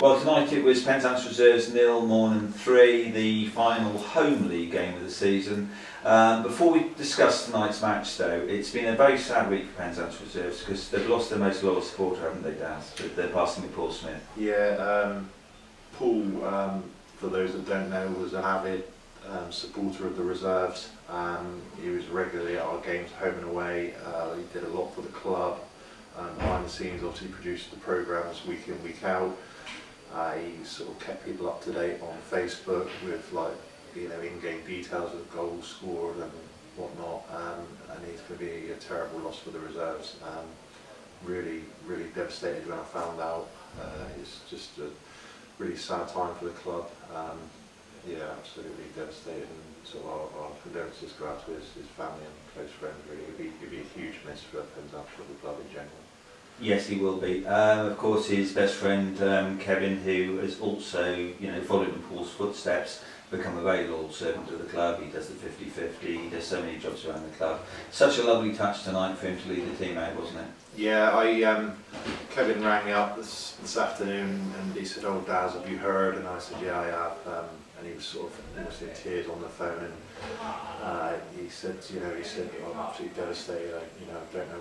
Well, tonight it was Penzance Reserves 0, Mawnan 3, the final home league game of the season. Before we discuss tonight's match though, it's been a very sad week for Penzance Reserves because they've lost their most loyal supporter, haven't they, Daz? With their passing of Paul Smith. Yeah, Paul, for those that don't know, was an avid supporter of the reserves. He was regularly at our games home and away. He did a lot for the club. Behind the scenes, obviously produced the programmes week in, week out. He sort of kept people up to date on Facebook with, like, in-game details of goals scored and whatnot. And he's going to be a terrible loss for the reserves. Really devastated when I found out. It's just a really sad time for the club. Yeah, absolutely devastated, and so our condolences go out to his family and close friends. Really, it'd be a huge miss for Penzance Football Club in general. Yes, he will be. Of course, his best friend Kevin, who has also, followed in Paul's footsteps, become a very loyal servant of the club. He does the 50-50. He does so many jobs around the club. Such a lovely touch tonight for him to lead the team out, wasn't it? Yeah, Kevin rang me up this afternoon and he said, "Oh, Daz, have you heard?" And I said, "Yeah, I have." And he was sort of almost in tears on the phone, and he said, "I'm absolutely devastated. I don't know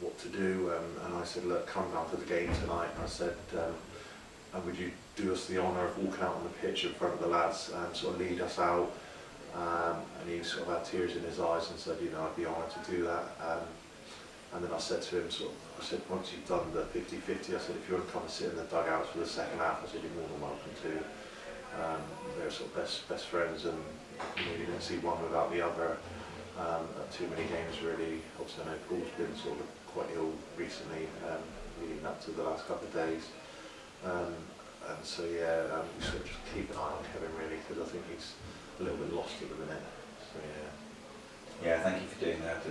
what to do." And I said, "Look, come down to the game tonight." I said, "And would you do us the honour of walking out on the pitch in front of the lads and sort of lead us out?" And he sort of had tears in his eyes and said, "I'd be honoured to do that." And then I said to him, once you've done the 50-50, I said, "If you want to come and sit in the dugouts for the second half," I said, "you're more than welcome to." They're sort of best friends, and you didn't see one without the other at too many games, really. Obviously, I know Paul's been sort of quite ill recently, leading up to the last couple of days. And so, yeah, we sort of just keep an eye on Kevin, really, because I think he's a little bit lost at the minute. So, yeah. Yeah, thank you for doing that,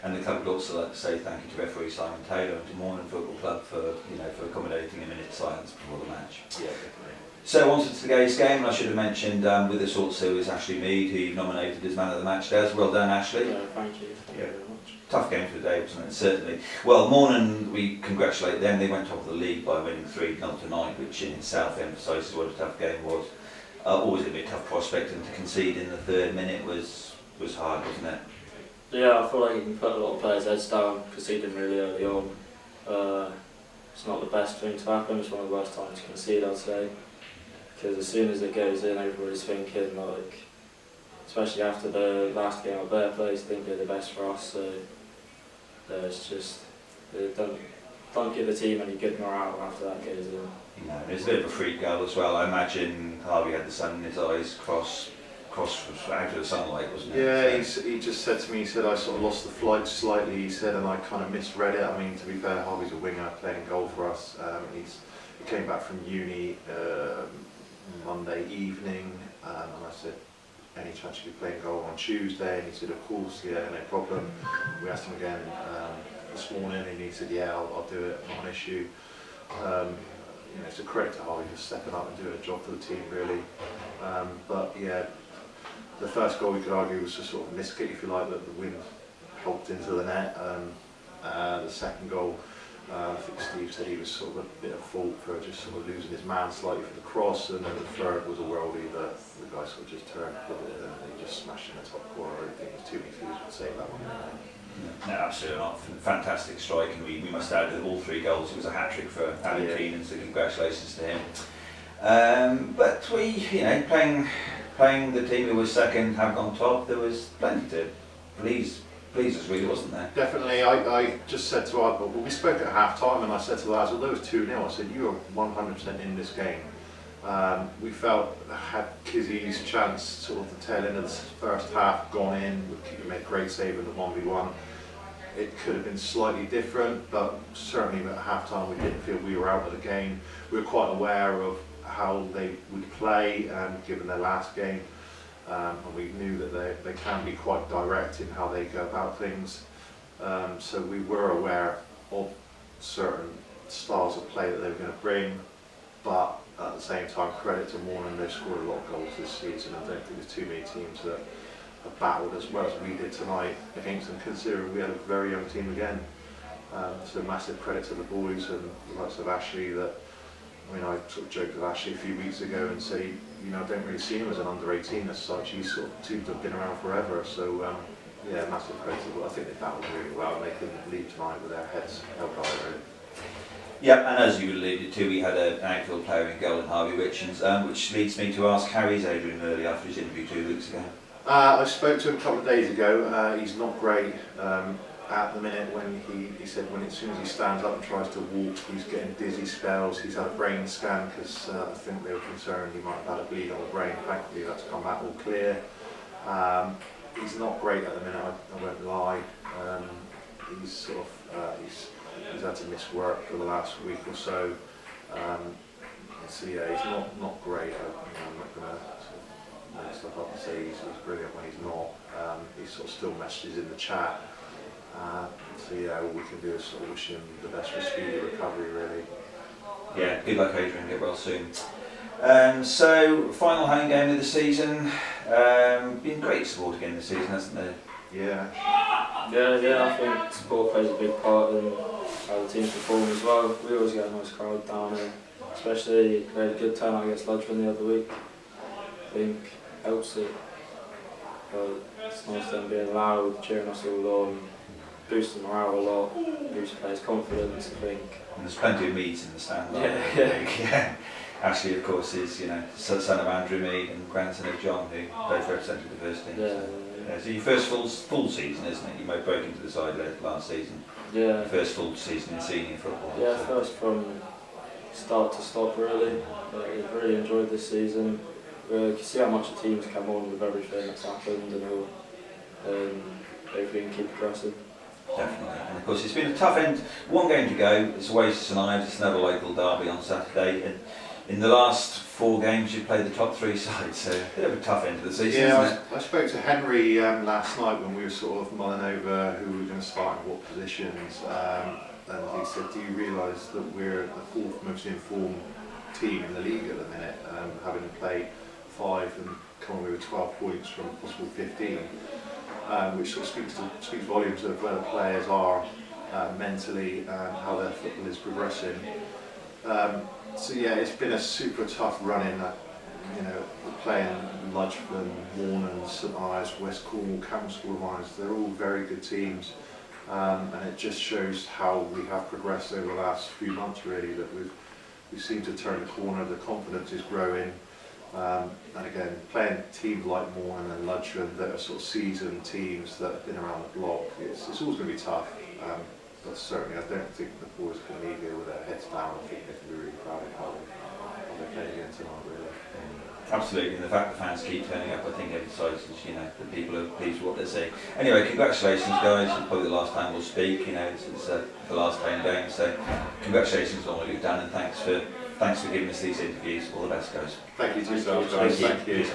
and the club would also like to say thank you to referee Simon Taylor and to Mawnan Football Club for for accommodating a minute's silence before the match. Yeah, definitely. So on to today's game, and I should have mentioned with us also is Ashley Mead, who you've nominated as man of the match. Des, well done, Ashley. Yeah, thank you. Thank you very much. Tough game for the day, wasn't it? Certainly. Well, Mawnan, we congratulate them. They went top of the league by winning 3-0 tonight, which in itself emphasises what a tough game was. Always a bit tough prospect, and to concede in the third minute was hard, wasn't it? Yeah, I feel like you can put a lot of players' heads down, conceding really early on. It's not the best thing to happen. It's one of the worst times to concede, I'd say. Because as soon as it goes in, everybody's thinking, like, especially after the last game of their place, I think they're the best for us. So it's just, don't give the team any good morale after that goes in. There's a bit of a freak goal as well. I imagine Harvey had the sun in his eyes, cross out of the sunlight, wasn't it? Yeah, he just said to me, he said, "I sort of lost the flight slightly," he said, "and I kind of misread it." I mean, to be fair, Harvey's a winger playing goal for us. He came back from uni Monday evening, and I said, "Any chance you could play goal on Tuesday?" And he said, "Of course, yeah, no problem." We asked him again this morning, and he said, "Yeah, I'll do it, not an issue." It's a credit to Harvey for stepping up and doing a job for the team, really. But yeah, the first goal, we could argue, was just sort of a miskick, if you like, that the wind helped into the net. The second goal, I think Steve said he was sort of a bit at fault for just sort of losing his man slightly for the cross, and then the third was a worldie that the guy sort of just turned with it and he just smashed in the top corner. I don't think there's too many thieves would save that one. No, absolutely not. Fantastic strike, and we must add that all 3 goals. It was a hat-trick for Alan Keenan, so congratulations to him. But we, playing the team who was second, have gone top, there was plenty to please us, really, wasn't there? Definitely. I just said to our, we spoke at half time, and I said to the lads, although it was 2-0, I said, "You are 100% in this game." We felt had Kizzy's chance sort of the tail end of the first half gone in, he made a great save in the 1v1. It could have been slightly different, but certainly at half time we didn't feel we were out of the game. We were quite aware of how they would play, given their last game, and we knew that they can be quite direct in how they go about things. So we were aware of certain styles of play that they were going to bring, but at the same time, credit to Mawnan, they've scored a lot of goals this season. I don't think there's too many teams that have battled as well as we did tonight against them, considering we had a very young team again. So massive credit to the boys and the likes of Ashley that I mean, I sort of joked with Ashley a few weeks ago and say, you know, I don't really see him as an under-18 as such. He's sort of seems to have been around forever. So yeah, massive credit. I think they battled really well, and they couldn't leave tonight with their heads held high. Really. Yep, and as you alluded to, we had an outfield player in goal in Harvey Richards, which leads me to ask how is Adrian Murley after his interview 2 weeks ago? I spoke to him a couple of days ago. He's not great at the minute. When he said when as soon as he stands up and tries to walk, he's getting dizzy spells. He's had a brain scan because I think they were concerned he might have had a bleed on the brain. Thankfully, that's come back all clear. He's not great at the minute. I won't lie. He's sort of he's had to miss work for the last week or so. So yeah, he's not great. I'm not going to make stuff up and say he's brilliant when he's not. He sort of still messages in the chat. So yeah, all we can do is sort of wish him the best for speedy recovery, really. Yeah, good luck Adrian, get well soon. So, final home game of the season. Been great support again this season, hasn't there? Yeah. Yeah, I think sport plays a big part in how the team perform as well. We always get a nice crowd down here, especially we had a good turnout against Ludgvan the other week. I think helps it. But it's nice them being loud, cheering us all on, boosting morale a lot, boosts players' confidence, I think. And there's plenty of Meads in the stand. Yeah. Ashley, of course, is son of Andrew Mead and grandson of John, who both represented the first team. Yeah. So your first full season, isn't it? You broke into the side last season. Yeah. Your first full season in senior football. Yeah, so. first from start to stop really. I've really enjoyed this season. You can see how much the team's come on with everything that's happened and all. Hopefully we can keep progressing. Definitely, and of course it's been a tough end. One game to go. It's away to St Ives. It's another local derby on Saturday. And in the last 4 games, you've played the top 3 sides, so a bit of a tough end of the season. Yeah, isn't it? I spoke to Henry last night when we were sort of mulling over who we were going to start in what positions, and he said, "Do you realise that we're the 4th most informed team in the league at the minute, having played 5 and come away with 12 points from possible 15?" Which sort of speaks volumes of where the players are mentally and how their football is progressing. So yeah, it's been a super tough run-in. We're playing Ludgvan, Mawnan, St Ives, West Cornwall, Campbell School of Mines. They're all very good teams, and it just shows how we have progressed over the last few months. Really, that we seem to turn the corner. The confidence is growing. And again, playing teams like Mawnan and Ludgvan that are sort of seasoned teams that have been around the block, it's always going to be tough. But certainly, I don't think the boys can leave here with their heads down. I think they can be really proud of how they played again tonight, really. Absolutely, and the fact the fans keep turning up, I think emphasises, that people are pleased with what they're seeing. Anyway, congratulations, guys. It's probably the last time we'll speak. It's the last home game, so congratulations on what you've done, and thanks for giving us these interviews. All the best, guys. Thank you to yourselves, guys. Thank you.